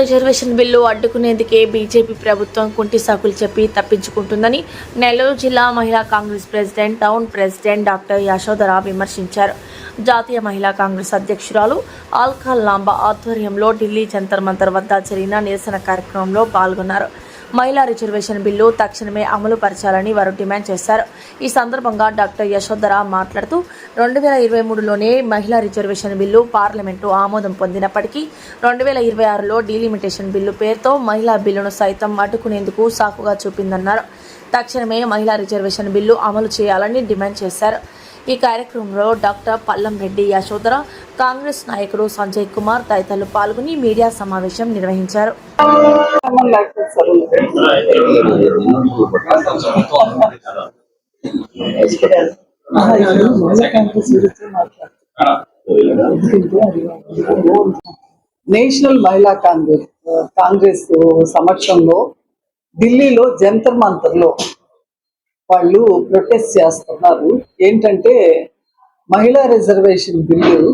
Reservation bill అడ్డుకునేందుకే BJP ప్రభుత్వం కుంటి సాకులు చెప్పి తప్పించుకుంటుందని నెల్లూరు జిల్లా మహిళా Congress president, town president doctor Yashodhara విమర్శించారు. జాతీయ మహిళా కాంగ్రెస్ అధ్యక్షురాలు ఆల్కా లాంబా ఆధ్వర్యంలో ఢిల్లీ జంతర్ మంతర్ వద్ద జరిగిన నిరసన కార్యక్రమంలో పాల్గొన్నారు. మహిళా రిజర్వేషన్ బిల్లు తక్షణమే అమలు పరచాలని వారు డిమాండ్ చేశారు. ఈ సందర్భంగా డాక్టర్ యశోధర మాట్లాడుతూ 2023లోనే మహిళా రిజర్వేషన్ బిల్లు పార్లమెంటు ఆమోదం పొందినప్పటికీ 2026లో డీలిమిటేషన్ బిల్లు పేరుతో మహిళా బిల్లును సైతం అడ్డుకునేందుకు సాకుగా చూపిందన్నారు. తక్షణమే మహిళా రిజర్వేషన్ బిల్లు అమలు చేయాలని డిమాండ్ చేశారు. ఈ కార్యక్రమంలో డాక్టర్ పల్లం రెడ్డి యశోధర, కాంగ్రెస్ నాయకుడు సంజయ్ కుమార్ తదితరులు పాల్గొని మీడియా సమావేశం నిర్వహించారు. నేషనల్ మహిళా కాంగ్రెస్ సమక్షంలో ఢిల్లీలో జంతర్ మంతర్లో వాళ్ళు ప్రొటెస్ట్ చేస్తున్నారు. ఏంటంటే మహిళా రిజర్వేషన్ బిల్లు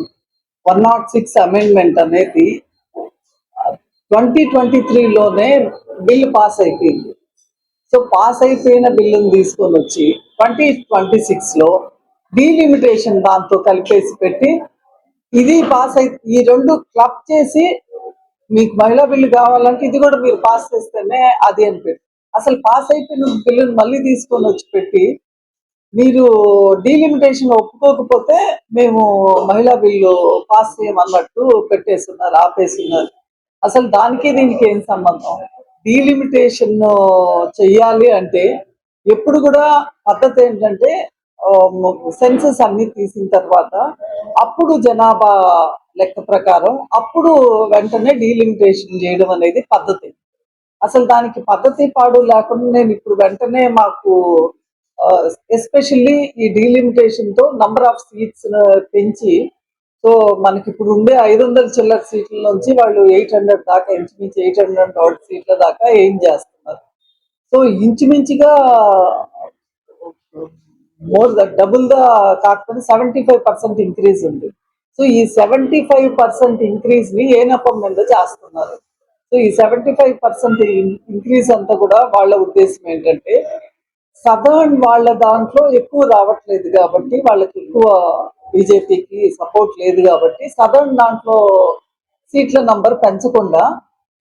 106 అమెండ్మెంట్ అనేది 2023లోనే బిల్లు పాస్ అయిపోయింది. సో పాస్ అయిపోయిన బిల్లును తీసుకొని వచ్చి 2026లో డీలిమిటేషన్ దాంతో కలిపేసి పెట్టి ఇది పాస్ అయి ఈ రెండు క్లబ్ చేసి మీకు మహిళా బిల్లు కావాలంటే ఇది కూడా మీరు పాస్ చేస్తేనే అది అని పెట్టి అసలు పాస్ అయిపోయిన బిల్లును మళ్ళీ తీసుకొని వచ్చి పెట్టి మీరు డీలిమిటేషన్ ఒప్పుకోకపోతే మేము మహిళా బిల్లు పాస్ చేయమన్నట్టు పెట్టేస్తున్నారు, ఆపేస్తున్నారు. అసలు దానికి దీనికి ఏం సంబంధం? డీలిమిటేషన్ చెయ్యాలి అంటే ఎప్పుడు కూడా పద్ధతి ఏంటంటే సెన్సస్ అన్ని తీసిన తర్వాత అప్పుడు జనాభా లెక్క ప్రకారం అప్పుడు వెంటనే డీలిమిటేషన్ చేయడం అనేది పద్ధతి. అసలు దానికి పద్ధతి పాడు లేకుండా నేను ఇప్పుడు వెంటనే మాకు ఎస్పెషల్లీ ఈ డీలిమిటేషన్ తో నంబర్ ఆఫ్ సీట్స్ పెంచి, సో మనకి ఇప్పుడు ఉండే 500 చిల్లర సీట్ల నుంచి వాళ్ళు 800 దాకా, ఇంచుమించు 800 సీట్ల దాకా ఏం చేస్తున్నారు. సో ఇంచుమించుగా డబుల్ దా కాకపోతే 75% ఇంక్రీజ్ ఉంది. సో ఈ 75% ఇంక్రీజ్ ని ఏ నెపం మీద చేస్తున్నారు? సో ఈ 75% ఇంక్రీజ్ అంతా కూడా వాళ్ళ ఉద్దేశం ఏంటంటే సదర్న్ వాళ్ళ దాంట్లో ఎక్కువ రావట్లేదు కాబట్టి, వాళ్ళకి ఎక్కువ బీజేపీకి సపోర్ట్ లేదు కాబట్టి సదర్న్ దాంట్లో సీట్ల నంబర్ పెంచకుండా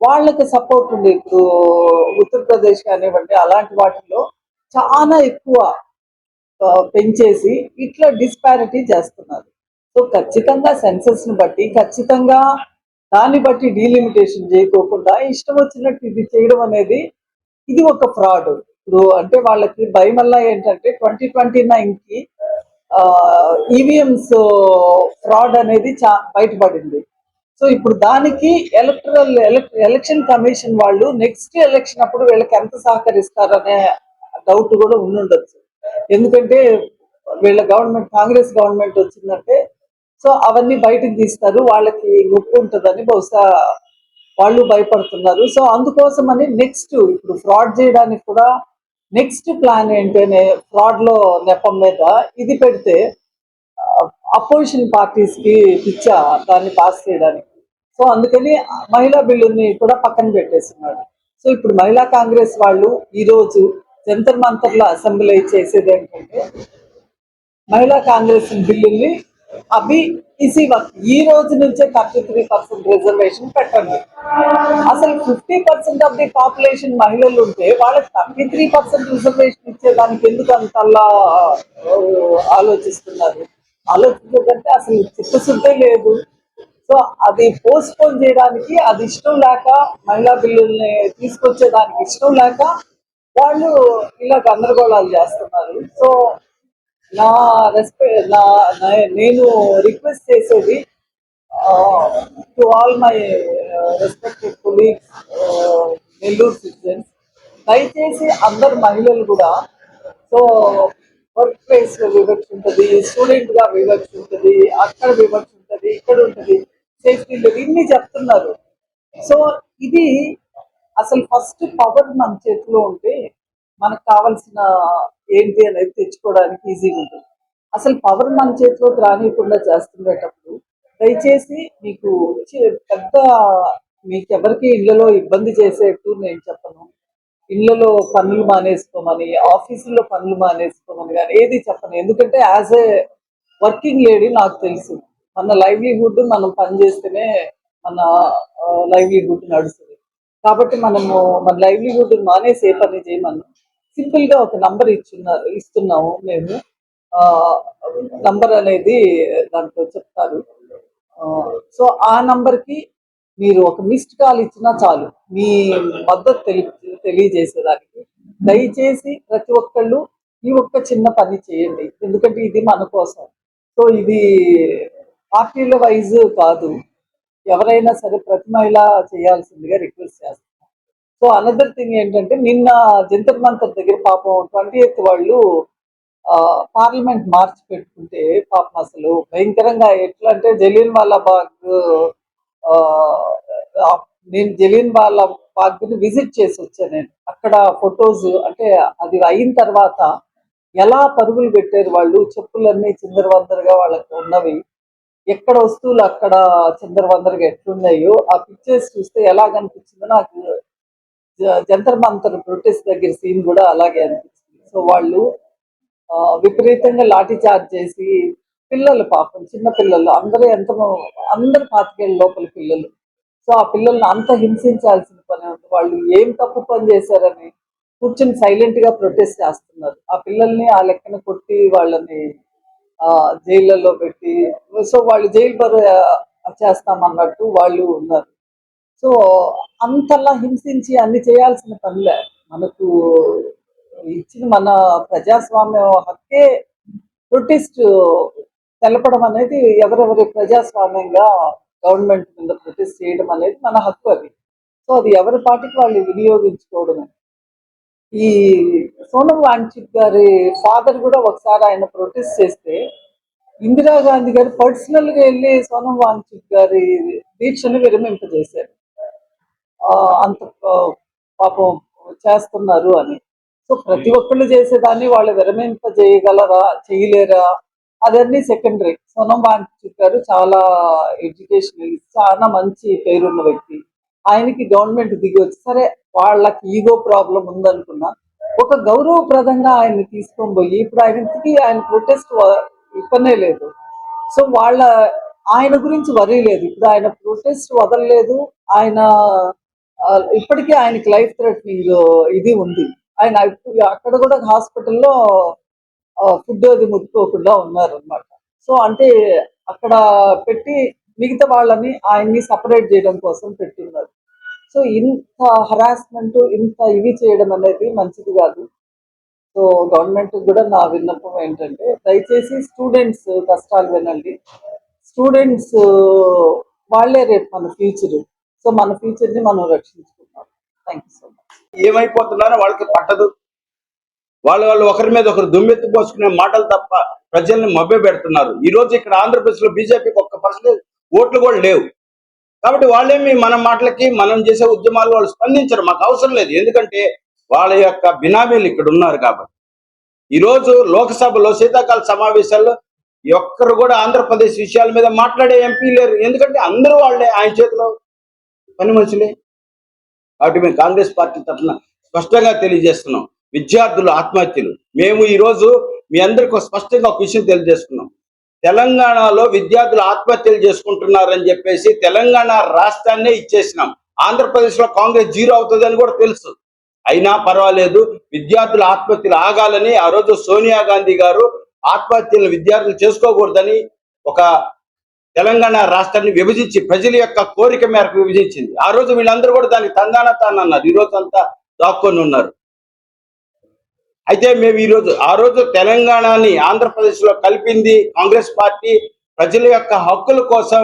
వాళ్ళకి సపోర్ట్ ఉంది. ఇప్పుడు ఉత్తరప్రదేశ్ కానివ్వండి, అలాంటి వాటిలో చాలా ఎక్కువ పెంచేసి ఇట్లా డిస్పారిటీ చేస్తున్నారు. సో ఖచ్చితంగా సెన్సస్ ని బట్టి, ఖచ్చితంగా దాన్ని బట్టి డీలిమిటేషన్ చేయకోకుండా ఇష్టం వచ్చినట్టు ఇది చేయడం అనేది ఇది ఒక ఫ్రాడ్. ఇప్పుడు అంటే వాళ్ళకి భయమల్లా ఏంటంటే 2029కి ఈవీఎంస్ ఫ్రాడ్ అనేది బయటపడింది. సో ఇప్పుడు దానికి ఎలక్షన్ కమిషన్ వాళ్ళు నెక్స్ట్ ఎలక్షన్ అప్పుడు వీళ్ళకి ఎంత సహకరిస్తారనే డౌట్ కూడా ఉండుండొచ్చు. ఎందుకంటే వీళ్ళ గవర్నమెంట్, కాంగ్రెస్ గవర్నమెంట్ వచ్చిందంటే సో అవన్నీ బయటకు తీస్తారు, వాళ్ళకి నొప్పి ఉంటుందని బహుశా వాళ్ళు భయపడుతున్నారు. సో అందుకోసమని నెక్స్ట్ ఇప్పుడు ఫ్రాడ్ చేయడానికి కూడా నెక్స్ట్ ప్లాన్ ఏంటనే ఫ్రాడ్ లో నెపం మీద ఇది పెడితే అపోజిషన్ పార్టీస్ కి పిచ్చా దాన్ని పాస్ చేయడానికి. సో అందుకని మహిళా బిల్లుని కూడా పక్కన పెట్టేస్తున్నారు. సో ఇప్పుడు మహిళా కాంగ్రెస్ వాళ్ళు ఈరోజు జంతర్ మంతర్లో అసెంబ్లీ చేసేది ఏంటంటే మహిళా కాంగ్రెస్ బిల్లుని అవి ఈ రోజు నుంచే 33% రిజర్వేషన్ పెట్టండి. అసలు 50% ఆఫ్ ది పాపులేషన్ మహిళలు ఉంటే వాళ్ళకి 33% రిజర్వేషన్ ఇచ్చేదానికి ఎందుకు అంతలా ఆలోచించదంటే అసలు చిత్తశుద్ధే లేదు. సో అది పోస్ట్ పోన్ చేయడానికి అది ఇష్టం లేక, మహిళా బిల్లుల్ని తీసుకొచ్చేదానికి ఇష్టం లేక వాళ్ళు ఇలా గందరగోళాలు చేస్తున్నారు. సో నేను రిక్వెస్ట్ చేసేది to all my respected colleagues, Nellore citizens, దయచేసి అందరు మహిళలు కూడా, సో వర్క్ ప్లేస్ లో వివక్ష ఉంటుంది, స్టూడెంట్ గా వివక్ష ఉంటుంది, అక్కడ వివక్ష ఉంటుంది, ఇక్కడ ఉంటుంది, సేఫ్టీ లేదు, ఇన్ని చెప్తున్నారు. సో ఇది అసలు ఫస్ట్ పవర్ మన చేతిలో ఉంటే మనకు కావాల్సిన ఏంటి అనేది తెచ్చుకోవడానికి ఈజీగా ఉంటుంది. అసలు పవర్ మన చేతిలోకి రానియకుండా చేస్తుండేటప్పుడు దయచేసి మీకు పెద్ద మీకెవరికి ఇళ్లలో ఇబ్బంది చేసేట్టు నేను చెప్పను. ఇళ్లలో పనులు మానేసుకోమని, ఆఫీసుల్లో పనులు మానేసుకోమని కానీ ఏది చెప్పను. ఎందుకంటే యాజ్ ఏ వర్కింగ్ లేడీ నాకు తెలుసు. మన లైవ్లీహుడ్ మనం పని చేస్తేనే మన లైవ్లీహుడ్ నడుస్తుంది. కాబట్టి మనము మన లైవ్లీహుడ్ మానేసి ఏ పని చేయమను. సింపుల్ గా ఒక నంబర్ ఇస్తున్నాము మేము. నంబర్ అనేది దాంట్లో చెప్తారు. సో ఆ నంబర్ కి మీరు ఒక మిస్డ్ కాల్ ఇచ్చినా చాలు మీ మద్దతు తెలియజేసేదానికి. దయచేసి ప్రతి ఒక్కళ్ళు ఈ ఒక్క చిన్న పని చేయండి, ఎందుకంటే ఇది మన కోసం. సో ఇది పార్టీల వైజ్ కాదు, ఎవరైనా సరే ప్రతి మహిళ చేయాల్సిందిగా రిక్వెస్ట్ చేస్తాను. సో అనదర్ థింగ్ ఏంటంటే, నిన్న జంతర్ మంతర్ దగ్గర పాపం 20th వాళ్ళు పార్లమెంట్ మార్చ్ పెట్టుకుంటే పాపం అసలు భయంకరంగా ఎట్లా అంటే జలియన్ వాలా బాగ్, నేను జలియన్ వాలా బాగ్ ని విజిట్ చేసి వచ్చాను. నేను అక్కడ ఫొటోస్ అంటే అది అయిన తర్వాత ఎలా పరుగులు పెట్టారు వాళ్ళు, చెప్పులన్నీ చిందరవందరగా వాళ్ళకి ఉన్నవి, ఎక్కడ వస్తువులు అక్కడ చిందరవందరగా ఎట్లున్నాయో ఆ పిక్చర్స్ చూస్తే ఎలా కనిపించిందో నాకు జంతర్ మంతర్ ప్రొటెస్ట్ దగ్గర సీన్ కూడా అలాగే అనిపించింది. సో వాళ్ళు విపరీతంగా లాఠీ చార్జ్ చేసి పిల్లలు పాపం చిన్న పిల్లలు అందరు 25 ఏళ్ళ లోపల పిల్లలు. సో ఆ పిల్లల్ని అంత హింసించాల్సిన పని ఉంది. వాళ్ళు ఏం తప్పు పని చేశారని కూర్చొని సైలెంట్ గా ప్రొటెస్ట్ చేస్తున్నారు. ఆ పిల్లల్ని ఆ లెక్కన కొట్టి వాళ్ళని జైళ్ళలో పెట్టి, సో వాళ్ళు జైలు బరు చేస్తామన్నట్టు వాళ్ళు ఉన్నారు. సో అంతలా హింసించి అన్ని చేయాల్సిన పనిలే. మనకు ఇచ్చిన మన ప్రజాస్వామ్య హక్కే ప్రొటెస్ట్ తెలపడం అనేది. ఎవరెవరి ప్రజాస్వామ్యంగా గవర్నమెంట్ మీద ప్రొటెస్ట్ చేయడం అనేది మన హక్కు అది. సో అది ఎవరి పార్టీకి వాళ్ళు వినియోగించుకోవడమే. ఈ సోనం వాంగ్చుక్ గారి ఫాదర్ కూడా ఒకసారి ఆయన ప్రొటెస్ట్ చేస్తే ఇందిరాగాంధీ గారు పర్సనల్ గా వెళ్ళి సోనం వాంగ్చుక్ గారి దీక్షను విరమింపజేశారు. అంత పాపం చేస్తున్నారు అని. సో ప్రతి ఒక్కళ్ళు చేసేదాన్ని వాళ్ళు విరమింపజేయగలరా చేయలేరా అదన్నీ సెకండరీ. సోనం వాంగ్చుక్ గారు చాలా ఎడ్యుకేషనల్, చాలా మంచి పేరున్న వ్యక్తి. ఆయనకి గవర్నమెంట్ దిగి వచ్చి సరే వాళ్ళకి ఈగో ప్రాబ్లం ఉందనుకున్నా ఒక గౌరవప్రదంగా ఆయన్ని తీసుకొని పోయి ఇప్పుడు ఆయన ప్రొటెస్ట్ ఇవ్వనే లేదు. సో ఆయన గురించి వరీ లేదు. ఇప్పుడు ఆయన ప్రొటెస్ట్ వదలలేదు. ఆయన ఇప్పటికీ ఆయనకి లైఫ్ థ్రెటనింగ్ ఇది ఉంది. ఆయన అక్కడ కూడా హాస్పిటల్లో ఫుడ్ అది ముట్టుకోకుండా ఉన్నారు అనమాట. సో అంటే అక్కడ పెట్టి మిగతా వాళ్ళని ఆయన్ని సపరేట్ చేయడం కోసం పెట్టిన్నారు. సో ఇంత హరాస్మెంట్, ఇంత ఇవి చేయడం అనేది మంచిది కాదు. సో గవర్నమెంట్ కూడా నా విన్నపం ఏంటంటే దయచేసి స్టూడెంట్స్ కష్టాలు వినండి. స్టూడెంట్స్ వాళ్ళే రేపు మన ఫ్యూచర్. సో మన ఫ్యూచర్ ని మనం రక్షించుకుంటాం. Thank you so much. ఏమైపోతున్నారో వాళ్ళకి పట్టదు. వాళ్ళు ఒకరి మీద ఒకరు దుమ్మెత్తి పోసుకునే మాటలు తప్ప ప్రజల్ని మభ్య పెడుతున్నారు. ఈ రోజు ఇక్కడ ఆంధ్రప్రదేశ్ లో బీజేపీకి 1% ఓట్లు కూడా లేవు. కాబట్టి వాళ్ళేమి మన మాటలకి మనం చేసే ఉద్యమాలు వాళ్ళు స్పందించరు. మాకు అవసరం లేదు, ఎందుకంటే వాళ్ళ యొక్క బినామీలు ఇక్కడ ఉన్నారు. కాబట్టి ఈ రోజు లోక్సభలో శీతాకాల సమావేశాల్లో ఒక్కరు కూడా ఆంధ్రప్రదేశ్ విషయాల మీద మాట్లాడే ఎంపీ లేరు. ఎందుకంటే అందరూ వాళ్ళే ఆయన చేతిలో పని మనుషులే. కాబట్టి మేము కాంగ్రెస్ పార్టీ తరఫున స్పష్టంగా తెలియజేస్తున్నాం, విద్యార్థుల ఆత్మహత్యలు మేము ఈరోజు మీ అందరికీ స్పష్టంగా ఒక విషయం తెలియజేస్తున్నాం. తెలంగాణలో విద్యార్థులు ఆత్మహత్యలు చేసుకుంటున్నారని చెప్పేసి తెలంగాణ రాష్ట్రాన్నే ఇచ్చేసినాం. ఆంధ్రప్రదేశ్ లో కాంగ్రెస్ 0 అవుతుందని కూడా తెలుసు. అయినా పర్వాలేదు, విద్యార్థుల ఆత్మహత్యలు ఆగాలని ఆ రోజు సోనియా గాంధీ గారు ఆత్మహత్యలను విద్యార్థులు చేసుకోకూడదని ఒక తెలంగాణ రాష్ట్రాన్ని విభజించి ప్రజల యొక్క కోరిక మేరకు విభజించింది. ఆ రోజు వీళ్ళందరూ కూడా దానికి తందానతానన్నారు. ఈ రోజు అంతా దాక్కొని ఉన్నారు. అయితే మేము ఆ రోజు తెలంగాణని ఆంధ్రప్రదేశ్ లో కలిపింది కాంగ్రెస్ పార్టీ. ప్రజల యొక్క హక్కుల కోసం,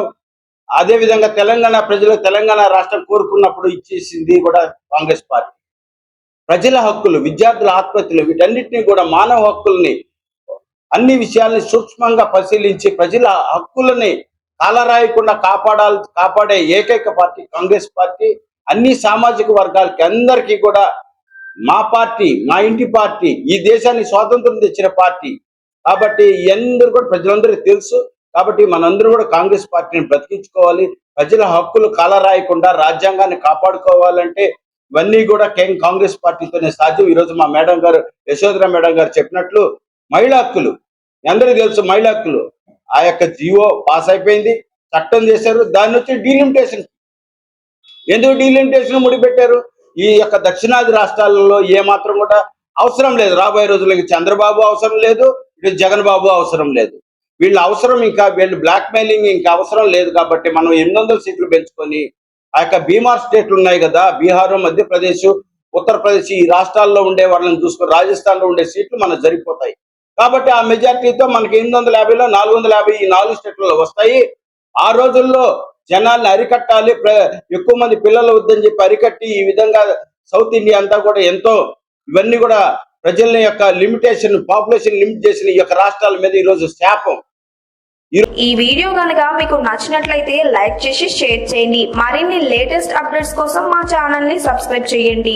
అదే విధంగా తెలంగాణ ప్రజలు తెలంగాణ రాష్ట్రం కోరుకున్నప్పుడు ఇచ్చేసింది కూడా కాంగ్రెస్ పార్టీ. ప్రజల హక్కులు, విద్యార్థుల ఆత్మహత్యలు, వీటన్నిటిని కూడా మానవ హక్కుల్ని, అన్ని విషయాల్ని సూక్ష్మంగా పరిశీలించి ప్రజల హక్కులని కాలరాయకుండా కాపాడే ఏకైక పార్టీ కాంగ్రెస్ పార్టీ. అన్ని సామాజిక వర్గాలకి అందరికీ కూడా మా పార్టీ, మా ఇంటి పార్టీ, ఈ దేశాన్ని స్వాతంత్రం తెచ్చిన పార్టీ. కాబట్టి అందరూ కూడా ప్రజలందరికీ తెలుసు. కాబట్టి మనందరూ కూడా కాంగ్రెస్ పార్టీని బ్రతికించుకోవాలి. ప్రజల హక్కులు కాలరాయకుండా రాజ్యాంగాన్ని కాపాడుకోవాలంటే ఇవన్నీ కూడా కాంగ్రెస్ పార్టీతోనే సాధ్యం. ఈరోజు మా మేడం గారు యశోధర మేడం గారు చెప్పినట్లు మహిళా హక్కులు అందరికీ తెలుసు. మహిళా హక్కులు ఆ యొక్క జీవో పాస్ అయిపోయింది, చట్టం చేశారు. దాని నుంచి డీలిమిటేషన్, ఎందుకు డీలిమిటేషన్ ముడిపెట్టారు? ఈ యొక్క దక్షిణాది రాష్ట్రాలలో ఏ మాత్రం కూడా అవసరం లేదు. రాబోయే రోజులకి చంద్రబాబు అవసరం లేదు, ఇటు జగన్ బాబు అవసరం లేదు. వీళ్ళ అవసరం ఇంకా వీళ్ళు బ్లాక్ మెయిలింగ్ ఇంకా అవసరం లేదు. కాబట్టి మనం 800 సీట్లు పెంచుకొని ఆ యొక్క బీమార్ స్టేట్లు ఉన్నాయి కదా, బీహారు, మధ్యప్రదేశ్, ఉత్తరప్రదేశ్, ఈ రాష్ట్రాల్లో ఉండే వాళ్ళని చూసుకొని రాజస్థాన్ లో ఉండే సీట్లు మనకు సరిపోతాయి. కాబట్టి ఆ మెజార్టీతో మనకి 850లో 450 ఈ 4 స్టేట్లలో వస్తాయి. ఆ రోజుల్లో జనాల్ని అరికట్టాలి, ఎక్కువ మంది పిల్లలు వద్దని చెప్పి అరికట్టి ఈ విధంగా సౌత్ ఇండియా అంతా కూడా ఎంతో ఇవన్నీ కూడా ప్రజల యొక్క లిమిటేషన్, పాపులేషన్ లిమిట్ చేసిన ఈ యొక్క రాష్ట్రాల మీద ఈరోజు శాపం. ఈ వీడియో కనుక మీకు నచ్చినట్లయితే లైక్ చేసి షేర్ చేయండి. మరిన్ని లేటెస్ట్ అప్డేట్స్ కోసం మా ఛానల్ ని సబ్స్క్రైబ్ చేయండి.